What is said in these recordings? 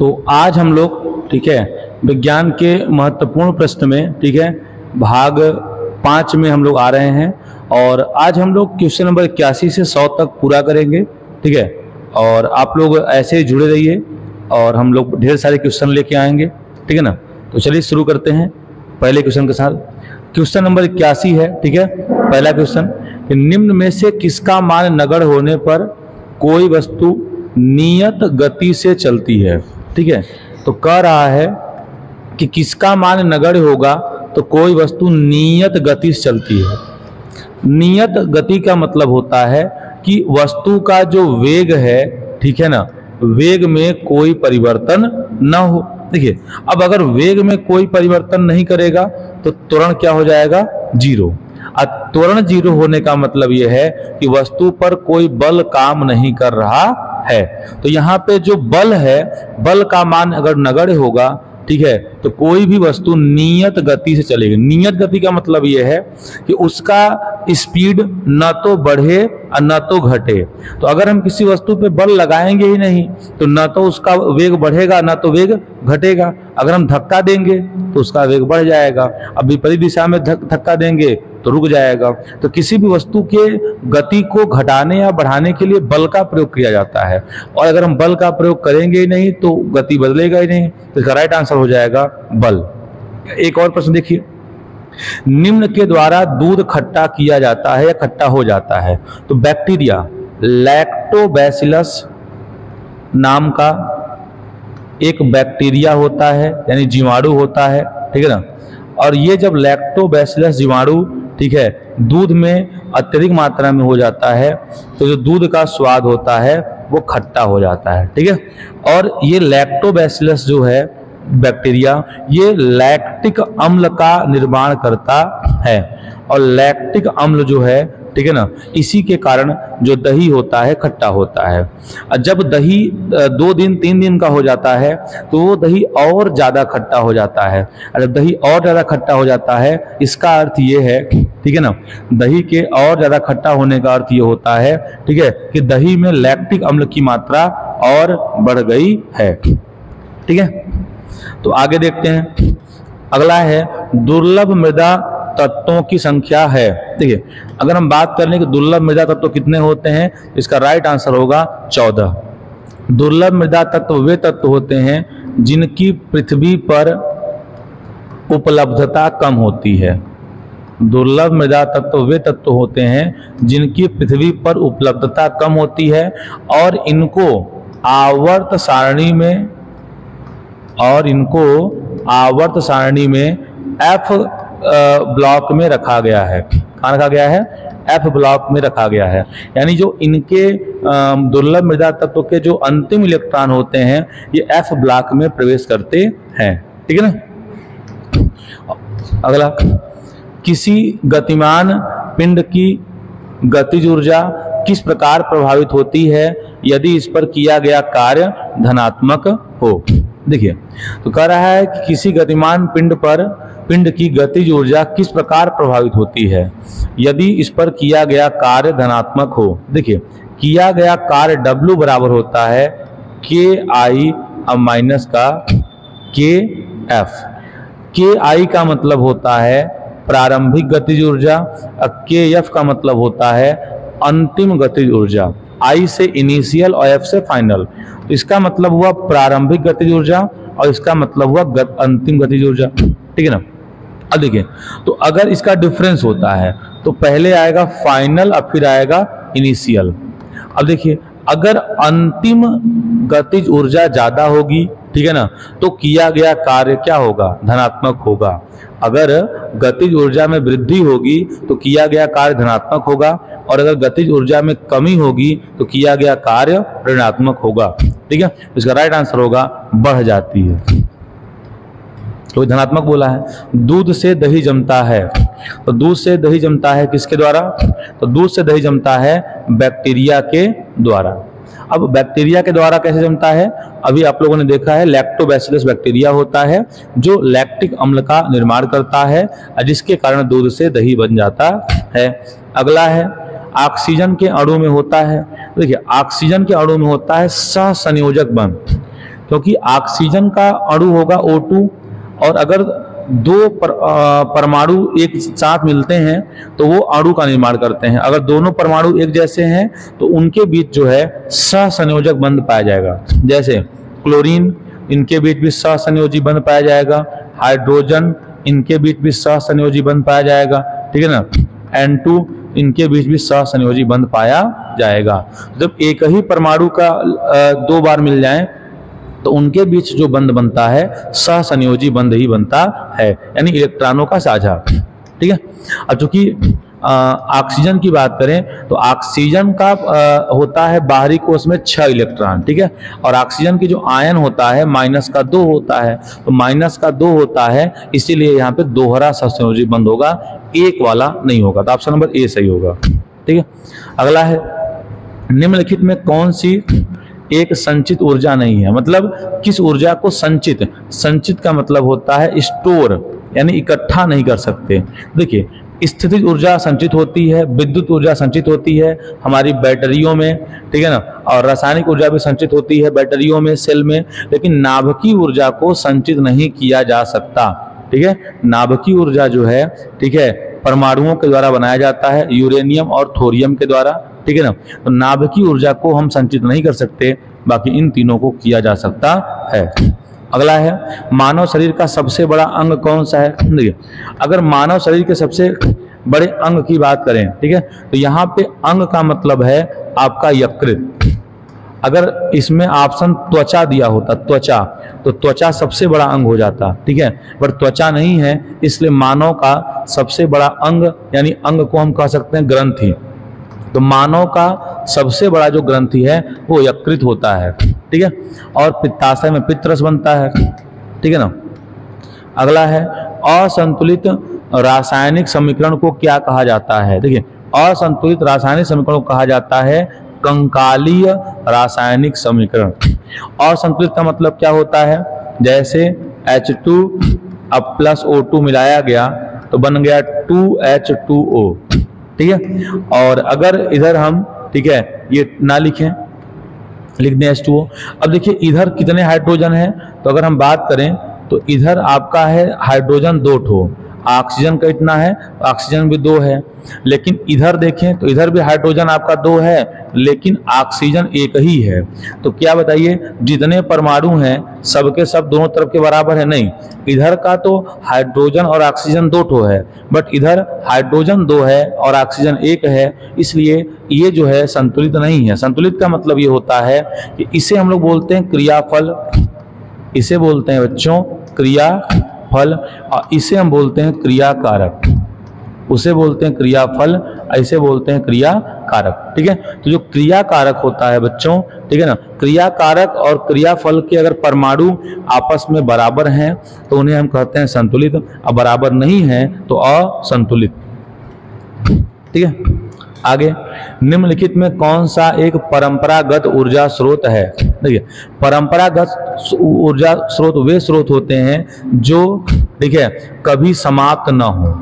तो आज हम लोग, ठीक है, विज्ञान के महत्वपूर्ण प्रश्न में, ठीक है, भाग 5 में हम लोग आ रहे हैं और आज हम लोग क्वेश्चन नंबर 81 से 100 तक पूरा करेंगे, ठीक है। और आप लोग ऐसे ही जुड़े रहिए और हम लोग ढेर सारे क्वेश्चन लेके आएंगे, ठीक है ना। तो चलिए शुरू करते हैं पहले क्वेश्चन के साथ। क्वेश्चन नंबर 81 है, ठीक है। पहला क्वेश्चन कि निम्न में से किसका मान नगण्य होने पर कोई वस्तु नियत गति से चलती है, ठीक है। तो कह रहा है कि किसका मान नगण्य होगा तो कोई वस्तु नियत गति से चलती है। नियत गति का मतलब होता है कि वस्तु का जो वेग है, ठीक है ना, वेग में कोई परिवर्तन न हो। देखिए, अब अगर वेग में कोई परिवर्तन नहीं करेगा तो त्वरण क्या हो जाएगा, जीरो। त्वरण जीरो होने का मतलब यह है कि वस्तु पर कोई बल काम नहीं कर रहा है। तो यहाँ पे जो बल है, बल का मान अगर नगण्य होगा, ठीक है, तो कोई भी वस्तु नियत गति से चलेगी। नियत गति का मतलब यह है कि उसका स्पीड न तो बढ़े और न तो घटे। तो अगर हम किसी वस्तु पे बल लगाएंगे ही नहीं तो न तो उसका वेग बढ़ेगा न तो वेग घटेगा। अगर हम धक्का देंगे तो उसका वेग बढ़ जाएगा, अब विपरीत दिशा में धक्का देंगे तो रुक जाएगा। तो किसी भी वस्तु के गति को घटाने या बढ़ाने के लिए बल का प्रयोग किया जाता है, और अगर हम बल का प्रयोग करेंगे ही नहीं तो गति बदलेगा ही नहीं। तो इसका राइट आंसर हो जाएगा बल। एक और प्रश्न देखिए, निम्न के द्वारा दूध खट्टा किया जाता है या खट्टा हो जाता है। तो बैक्टीरिया लैक्टोबैसिलस नाम का एक बैक्टीरिया होता है, यानी जीवाणु होता है, ठीक है ना। और ये जब लैक्टोबैसिलस जीवाणु, ठीक है, दूध में अत्यधिक मात्रा में हो जाता है तो जो दूध का स्वाद होता है वो खट्टा हो जाता है, ठीक है। और ये लैक्टोबैसिलस जो है बैक्टीरिया, ये लैक्टिक अम्ल का निर्माण करता है। और लैक्टिक अम्ल जो है, ठीक है ना, इसी के कारण जो दही होता है खट्टा होता है। और जब दही 2 दिन 3 दिन का हो जाता है तो वो दही और ज्यादा खट्टा हो जाता है। और जब दही और ज्यादा खट्टा हो जाता है, इसका अर्थ ये है, ठीक है ना, दही के और ज्यादा खट्टा होने का अर्थ ये होता है, ठीक है, कि दही में लैक्टिक अम्ल की मात्रा और बढ़ गई है, ठीक है। तो आगे देखते हैं, अगला है दुर्लभ मृदा तत्वों की संख्या है। देखिए, अगर हम बात कर लें कि दुर्लभ मृदा तत्व कितने होते हैं, इसका राइट आंसर होगा 14। दुर्लभ मृदा तत्व वे तत्व होते हैं जिनकी पृथ्वी पर उपलब्धता कम होती है। दुर्लभ मृदा तत्व वे तत्व होते हैं जिनकी पृथ्वी पर उपलब्धता कम होती है और इनको आवर्त सारणी में F ब्लॉक में रखा गया है। कहाँ रखा गया है, F ब्लॉक में रखा गया है। यानी जो इनके दुर्लभ मृदा तत्व के जो अंतिम इलेक्ट्रॉन होते हैं ये F ब्लॉक में प्रवेश करते हैं, ठीक है ना। अगला, किसी गतिमान पिंड की गतिज ऊर्जा किस प्रकार प्रभावित होती है यदि इस पर किया गया कार्य धनात्मक हो। देखिए, तो कह रहा है कि किसी गतिमान पिंड की गतिज ऊर्जा किस प्रकार प्रभावित होती है यदि इस पर किया गया कार्य धनात्मक हो। देखिए, किया गया कार्य W बराबर होता है KI अब माइनस का KF। KI का मतलब होता है प्रारंभिक गतिज ऊर्जा और KF का मतलब होता है अंतिम गतिज ऊर्जा। I से इनिशियल और F से फाइनल। तो इसका मतलब हुआ प्रारंभिक गतिज ऊर्जा और इसका मतलब हुआ अंतिम गतिज ऊर्जा, ठीक है ना। अब देखिए, तो अगर इसका डिफरेंस होता है तो पहले आएगा फाइनल और फिर आएगा इनिशियल। अब देखिए, अगर अंतिम गतिज ऊर्जा ज्यादा होगी, ठीक है ना, तो किया गया कार्य क्या होगा, धनात्मक होगा। अगर गतिज ऊर्जा में वृद्धि होगी तो किया गया कार्य धनात्मक होगा, और अगर गतिज ऊर्जा में कमी होगी तो किया गया कार्य ऋणात्मक होगा, ठीक है। इसका राइट आंसर होगा बढ़ जाती है। तो धनात्मक बोला है। दूध से दही जमता है, तो दूध से दही जमता है किसके द्वारा, तो दूध से दही जमता है बैक्टीरिया के द्वारा। अब बैक्टीरिया के द्वारा कैसे जमता है, अभी आप लोगों ने देखा है लैक्टोबैसिलस बैक्टीरिया होता है जो लैक्टिक अम्ल का निर्माण करता है जिसके कारण दूध से दही बन जाता है। अगला है ऑक्सीजन के अणु में होता है। देखिए, ऑक्सीजन के अणु में होता है सहसंयोजक बंध। क्योंकि ऑक्सीजन का अणु होगा O2, और अगर दो परमाणु एक साथ मिलते हैं तो वो अणु का निर्माण करते हैं। अगर दोनों परमाणु एक जैसे हैं तो उनके बीच जो है सहसंयोजक बंध पाया जाएगा। जैसे क्लोरीन, इनके बीच भी सहसंयोजी बंध पाया जाएगा। हाइड्रोजन, इनके बीच भी सहसंयोजी बंध पाया जाएगा, ठीक है ना। N2, इनके बीच भी सहसंयोजी बंध पाया जाएगा। जब एक ही परमाणु का दो बार मिल जाए तो उनके बीच जो बंध बनता है सहसंयोजी बंध ही बनता है, यानी इलेक्ट्रॉनों का साझा, ठीक है। अब चूंकि ऑक्सीजन की बात करें तो ऑक्सीजन का होता है बाहरी कोश में 6 इलेक्ट्रॉन, ठीक है, और ऑक्सीजन की जो आयन होता है -2 होता है, तो -2 होता है, इसीलिए यहाँ पे दोहरा सहसंयोजी बंध होगा, एक वाला नहीं होगा। तो ऑप्शन नंबर ए सही होगा, ठीक है। अगला है, निम्नलिखित में कौन सी एक संचित ऊर्जा नहीं है? मतलब किस ऊर्जा को संचित का मतलब होता है स्टोर, यानी इकट्ठा नहीं कर सकते। देखिए, स्थितिज ऊर्जा संचित होती है, विद्युत ऊर्जा संचित होती है हमारी बैटरियों में, ठीक है ना, और रासायनिक ऊर्जा भी संचित होती है बैटरियों में, सेल में, लेकिन नाभिकीय ऊर्जा को संचित नहीं किया जा सकता, ठीक है। नाभिकीय ऊर्जा जो है, ठीक है, परमाणुओं के द्वारा बनाया जाता है, यूरेनियम और थोरियम के द्वारा, ठीक है ना। तो नाभिकीय ऊर्जा को हम संचित नहीं कर सकते, बाकी इन तीनों को किया जा सकता है। अगला है, मानव शरीर का सबसे बड़ा अंग कौन सा है? देखिए, अगर मानव शरीर के सबसे बड़े अंग की बात करें, ठीक है, तो यहाँ पे अंग का मतलब है आपका यकृत। अगर इसमें ऑप्शन त्वचा दिया होता, त्वचा, तो त्वचा सबसे बड़ा अंग हो जाता, ठीक है, पर त्वचा नहीं है, इसलिए मानव का सबसे बड़ा अंग, यानी अंग को हम कह सकते हैं ग्रंथि। तो मानव का सबसे बड़ा जो ग्रंथि है वो यकृत होता है, ठीक है, और पित्ताशय में पित्तरस बनता है, ठीक है ना। अगला है, असंतुलित रासायनिक समीकरण को क्या कहा जाता है? देखिए, असंतुलित रासायनिक समीकरण को कहा जाता है कंकालीय रासायनिक समीकरण। असंतुलित का मतलब क्या होता है? जैसे H2 अब +O2 मिलाया गया तो बन गया 2H2O, ठीक है। और अगर इधर हम, ठीक है, ये ना लिखें, लिख दें H2O। अब देखिए इधर कितने हाइड्रोजन है, तो अगर हम बात करें तो इधर आपका है हाइड्रोजन 2 ठो, ऑक्सीजन का इतना है, ऑक्सीजन भी 2 है, लेकिन इधर देखें तो इधर भी हाइड्रोजन आपका 2 है, लेकिन ऑक्सीजन एक ही है। तो क्या बताइए, जितने परमाणु हैं सबके सब दोनों तरफ के बराबर है? नहीं, इधर का तो हाइड्रोजन और ऑक्सीजन 2 ठो है, बट इधर हाइड्रोजन 2 है और ऑक्सीजन 1 है, इसलिए ये जो है संतुलित नहीं है। संतुलित का मतलब ये होता है कि इसे हम लोग बोलते हैं क्रियाफल, इसे बोलते हैं बच्चों क्रियाफल, और इसे हम बोलते हैं क्रियाकारक, उसे बोलते हैं क्रियाफल, ऐसे बोलते हैं क्रियाकारक, ठीक है। तो जो क्रियाकारक होता है बच्चों, ठीक है ना, क्रियाकारक और क्रियाफल के अगर परमाणु आपस में बराबर हैं तो उन्हें हम कहते हैं संतुलित, और बराबर नहीं है तो असंतुलित, ठीक है। आगे, निम्नलिखित में कौन सा एक परंपरागत ऊर्जा स्रोत है? देखिए, परंपरागत ऊर्जा स्रोत वे स्रोत होते हैं जो, ठीक है, कभी समाप्त न हो,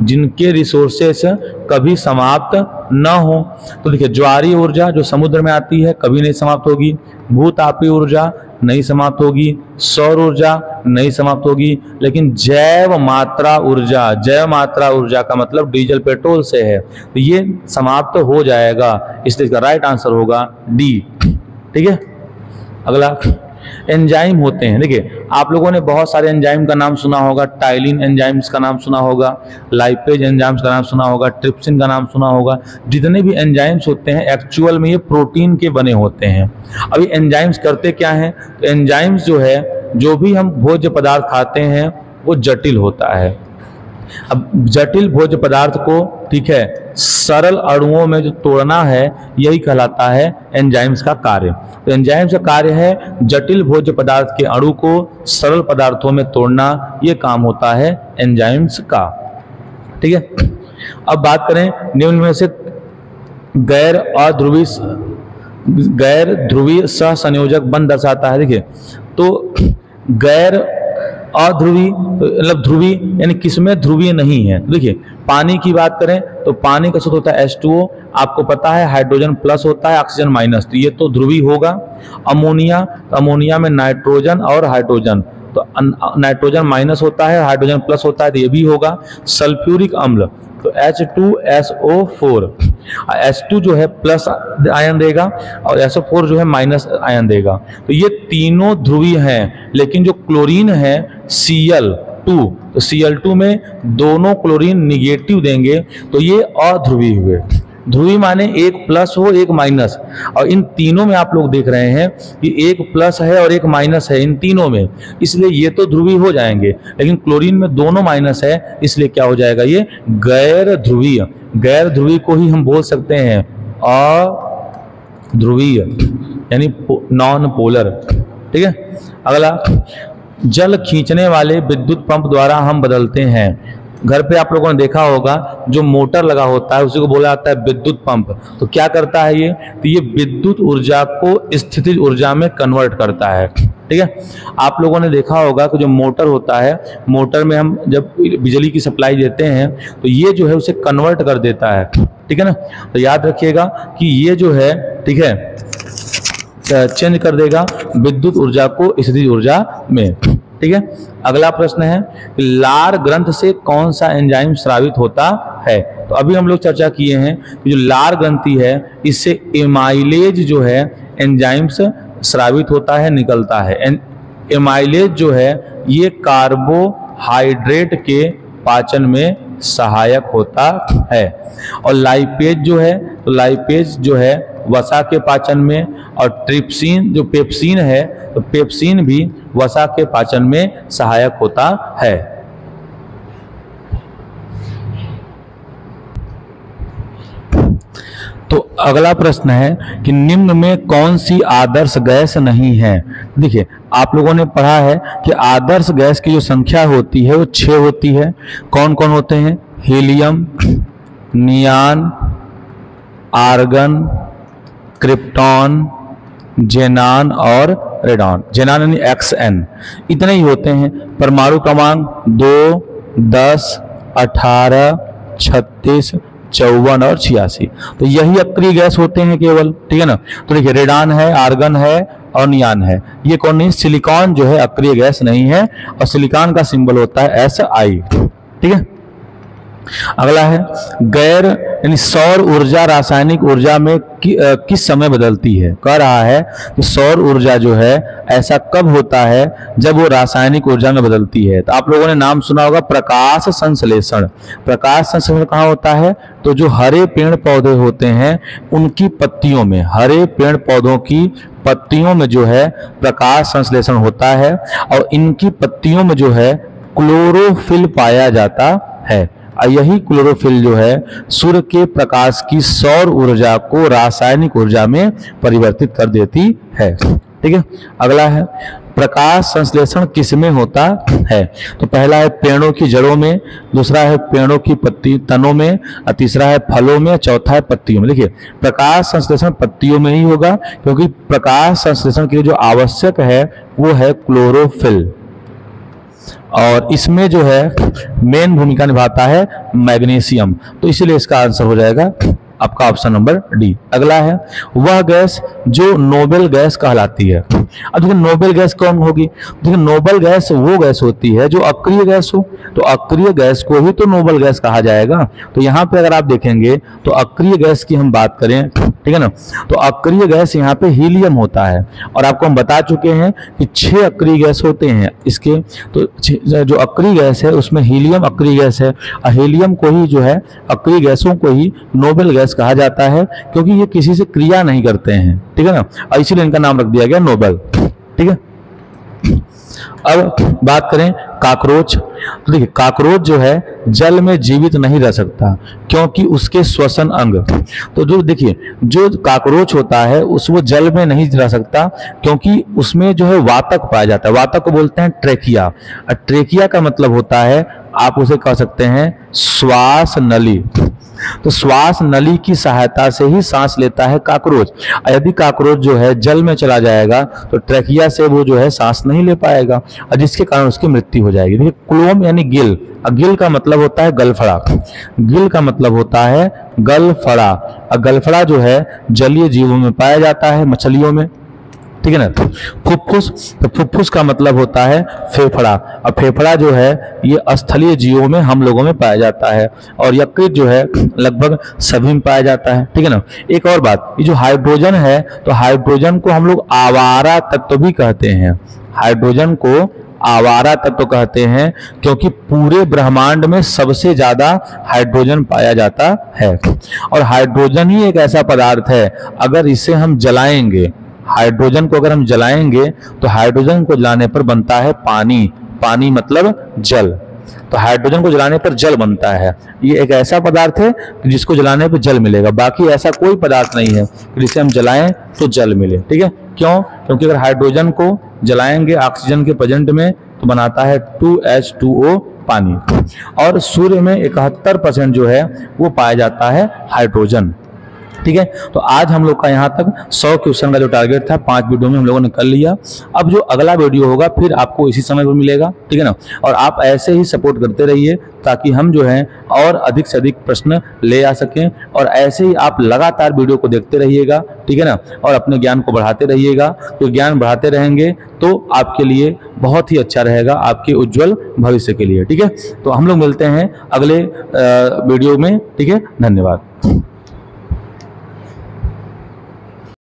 जिनके रिसोर्सेस कभी समाप्त न हो। तो देखिए, ज्वारीय ऊर्जा जो समुद्र में आती है कभी नहीं समाप्त होगी, भूतापीय ऊर्जा नहीं समाप्त होगी, सौर ऊर्जा नहीं समाप्त होगी, लेकिन जैव मात्रा ऊर्जा का मतलब डीजल पेट्रोल से है, तो ये समाप्त हो जाएगा, इसलिए इसका राइट आंसर होगा डी, ठीक है। अगला, एंजाइम होते हैं। देखिए, आप लोगों ने बहुत सारे एंजाइम का नाम सुना होगा, टाइलिन एंजाइम्स का नाम सुना होगा, लाइपेज एंजाइम्स का नाम सुना होगा, ट्रिप्सिन का नाम सुना होगा। जितने भी एंजाइम्स होते हैं एक्चुअल में ये प्रोटीन के बने होते हैं। अभी एंजाइम्स करते क्या हैं? तो एंजाइम्स जो है, जो भी हम भोज्य पदार्थ खाते हैं वो जटिल होता है। अब जटिल भोज्य पदार्थ को, ठीक है, सरल अणुओं में जो तोड़ना है, यही कहलाता है एंजाइम्स का कार्य। तो एंजाइम्स का कार्य है जटिल भोज्य पदार्थ के अणु को सरल पदार्थों में तोड़ना, ये काम होता है एंजाइम्स का, ठीक है। अब बात करें निम्न में से गैर ध्रुवीय सहसंयोजक बंध दर्शाता है। देखिए, तो गैर अध्रुवी मतलब ध्रुवी यानी किसमें ध्रुवीय नहीं है। देखिए पानी की बात करें तो पानी का सूत्र होता है H2O, आपको पता है हाइड्रोजन प्लस होता है ऑक्सीजन माइनस, तो ये तो ध्रुवी होगा। अमोनिया, तो अमोनिया में नाइट्रोजन और हाइड्रोजन, तो नाइट्रोजन माइनस होता है हाइड्रोजन प्लस होता है, तो ये भी होगा। सल्फ्यूरिक अम्ल तो H2SO4, H2 जो है प्लस आयन देगा और SO4 जो है माइनस आयन देगा, तो ये तीनों ध्रुवीय हैं। लेकिन जो क्लोरीन है Cl2, तो Cl2 में दोनों क्लोरीन निगेटिव देंगे, तो ये अध्रुवीय हुए। ध्रुवी माने एक प्लस हो एक माइनस, और इन तीनों में आप लोग देख रहे हैं कि एक प्लस है और एक माइनस है इन तीनों में, इसलिए ये तो ध्रुवी हो जाएंगे। लेकिन क्लोरीन में दोनों माइनस है, इसलिए क्या हो जाएगा, ये गैर ध्रुवीय। गैर ध्रुवीय को ही हम बोल सकते हैं अध्रुवीय यानी नॉन पोलर। ठीक है, अगला, जल खींचने वाले विद्युत पंप द्वारा हम बदलते हैं। घर पे आप लोगों ने देखा होगा जो मोटर लगा होता है उसी को बोला जाता है विद्युत पंप। तो क्या करता है ये, तो ये विद्युत ऊर्जा को स्थितिज ऊर्जा में कन्वर्ट करता है। ठीक है, आप लोगों ने देखा होगा कि जो मोटर होता है, मोटर में हम जब बिजली की सप्लाई देते हैं तो ये जो है उसे कन्वर्ट कर देता है। ठीक है ना, तो याद रखिएगा कि ये जो है, ठीक है, चेंज कर देगा विद्युत ऊर्जा को स्थितिज ऊर्जा में। ठीक है, अगला प्रश्न है कि लार ग्रंथ से कौन सा एंजाइम स्रावित होता है। तो अभी हम लोग चर्चा किए हैं कि जो लार ग्रंथि है इससे एमाइलेज जो है एंजाइम्स स्रावित होता है, निकलता है। एमाइलेज जो है ये कार्बोहाइड्रेट के पाचन में सहायक होता है। और लाइपेज जो है, तो लाइपेज जो है वसा के पाचन में, और ट्रिप्सिन जो पेप्सिन है, तो पेप्सिन भी वसा के पाचन में सहायक होता है। तो अगला प्रश्न है कि निम्न में कौन सी आदर्श गैस नहीं है। देखिए आप लोगों ने पढ़ा है कि आदर्श गैस की जो संख्या होती है वो 6 होती है। कौन कौन होते हैं, हीलियम, नियान, आर्गन, क्रिप्टॉन, जेनान और रेडॉन। जेनान यानी XN, इतने ही होते हैं। परमाणु क्रमांक 2, 10, 18, 36, 54 और 86, तो यही अक्रिय गैस होते हैं केवल। ठीक है ना, तो देखिए रेडॉन है, आर्गन है और नियान है, ये कौन नहीं। सिलिकॉन जो है अक्रिय गैस नहीं है, और सिलिकॉन का सिंबल होता है SI। ठीक है, अगला है गैर यानी सौर ऊर्जा रासायनिक ऊर्जा में किस समय बदलती है। कह रहा है कि सौर ऊर्जा जो है ऐसा कब होता है जब वो रासायनिक ऊर्जा में बदलती है। तो आप लोगों ने नाम सुना होगा प्रकाश संश्लेषण। प्रकाश संश्लेषण कहाँ होता है, तो जो हरे पेड़ पौधे होते हैं उनकी पत्तियों में, हरे पेड़ पौधों की पत्तियों में जो है प्रकाश संश्लेषण होता है, और इनकी पत्तियों में जो है क्लोरोफिल पाया जाता है। यही क्लोरोफिल जो है सूर्य के प्रकाश की सौर ऊर्जा को रासायनिक ऊर्जा में परिवर्तित कर देती है। ठीक है, अगला है प्रकाश संश्लेषण किसमें होता है। तो पहला है पेड़ों की जड़ों में, दूसरा है पेड़ों की पत्ती तनों में, और तीसरा है फलों में, चौथा है पत्तियों में। देखिए प्रकाश संश्लेषण पत्तियों में ही होगा, क्योंकि प्रकाश संश्लेषण के लिए जो आवश्यक है वो है क्लोरोफिल, और इसमें जो है मेन भूमिका निभाता है मैग्नीशियम। तो इसलिए इसका आंसर हो जाएगा आपका ऑप्शन नंबर डी। अगला है वह गैस जो नोबेल गैस कहलाती है। अब देखिए नोबेल गैस कौन होगी, देखिए नोबेल गैस वो गैस होती है जो अक्रिय गैस हो, तो अक्रिय गैस को ही तो नोबेल गैस कहा जाएगा। तो यहाँ पे अगर आप देखेंगे तो अक्रिय गैस की हम बात करें, ठीक है ना, तो अक्रिय गैस यहाँ पे हीलियम होता है, और आपको हम बता चुके हैं कि 6 अक्रिय गैस होते हैं इसके। तो जो अक्रिय गैस है उसमें हीलियम अक्रिय गैस है, और हीलियम को ही जो है अक्रिय गैसों को ही नोबेल गैस कहा जाता है, क्योंकि ये किसी से क्रिया नहीं करते हैं। ठीक है ना, और इसीलिए इनका नाम रख दिया गया नोबेल। ठीक है, अब बात करें काकरोच। तो देखिए काकरोच जो है जल में जीवित नहीं रह सकता, क्योंकि उसके श्वसन अंग, तो जो देखिए जो काकरोच होता है वो जल में नहीं रह सकता, क्योंकि उसमें जो है वातक पाया जाता है। वातक को बोलते हैं ट्रेकिया, और ट्रेकिया का मतलब होता है, आप उसे कह सकते हैं श्वास नली। तो श्वास नली की सहायता से ही सांस लेता है काकरोच। यदि काकरोच जो है जल में चला जाएगा तो ट्रैकिया से वो जो है सांस नहीं ले पाएगा और जिसके कारण उसकी मृत्यु हो जाएगी। देखिए क्लोम यानी गिल, गिल का मतलब होता है गलफड़ा, गिल का मतलब होता है गलफड़ा, और गलफड़ा जो है जलीय जीवों में पाया जाता है, मछलियों में, ठीक है ना। फुफ्फुस, तो फुफ्फुस का मतलब होता है फेफड़ा, और फेफड़ा जो है ये स्थलीय जीवों में हम लोगों में पाया जाता है, और यकृत जो है लगभग सभी में पाया जाता है, ठीक है ना। एक और बात, ये जो हाइड्रोजन है तो हाइड्रोजन को हम लोग आवारा तत्व भी कहते हैं, हाइड्रोजन को आवारा तत्व कहते हैं क्योंकि पूरे ब्रह्मांड में सबसे ज्यादा हाइड्रोजन पाया जाता है, और हाइड्रोजन ही एक ऐसा पदार्थ है अगर इसे हम जलाएंगे, हाइड्रोजन को अगर हम जलाएंगे तो हाइड्रोजन को जलाने पर बनता है पानी, पानी मतलब जल, तो हाइड्रोजन को जलाने पर जल बनता है। ये एक ऐसा पदार्थ है कि जिसको जलाने पर जल मिलेगा, बाकी ऐसा कोई पदार्थ नहीं है कि जिसे हम जलाएं तो जल मिले, ठीक है। क्यों? क्योंकि अगर हाइड्रोजन को जलाएंगे ऑक्सीजन के प्रेजेंट में तो बनाता है 2H2O पानी, और सूर्य में 71% जो है वो पाया जाता है हाइड्रोजन, ठीक है। तो आज हम लोग का यहाँ तक 100 क्वेश्चन का जो टारगेट था 5 वीडियो में हम लोगों ने कर लिया। अब जो अगला वीडियो होगा फिर आपको इसी समय पर मिलेगा, ठीक है ना। और आप ऐसे ही सपोर्ट करते रहिए ताकि हम जो है और अधिक से अधिक प्रश्न ले आ सकें, और ऐसे ही आप लगातार वीडियो को देखते रहिएगा, ठीक है ना, और अपने ज्ञान को बढ़ाते रहिएगा। तो ज्ञान बढ़ाते रहेंगे तो आपके लिए बहुत ही अच्छा रहेगा, आपके उज्जवल भविष्य के लिए, ठीक है। तो हम लोग मिलते हैं अगले वीडियो में, ठीक है। धन्यवाद।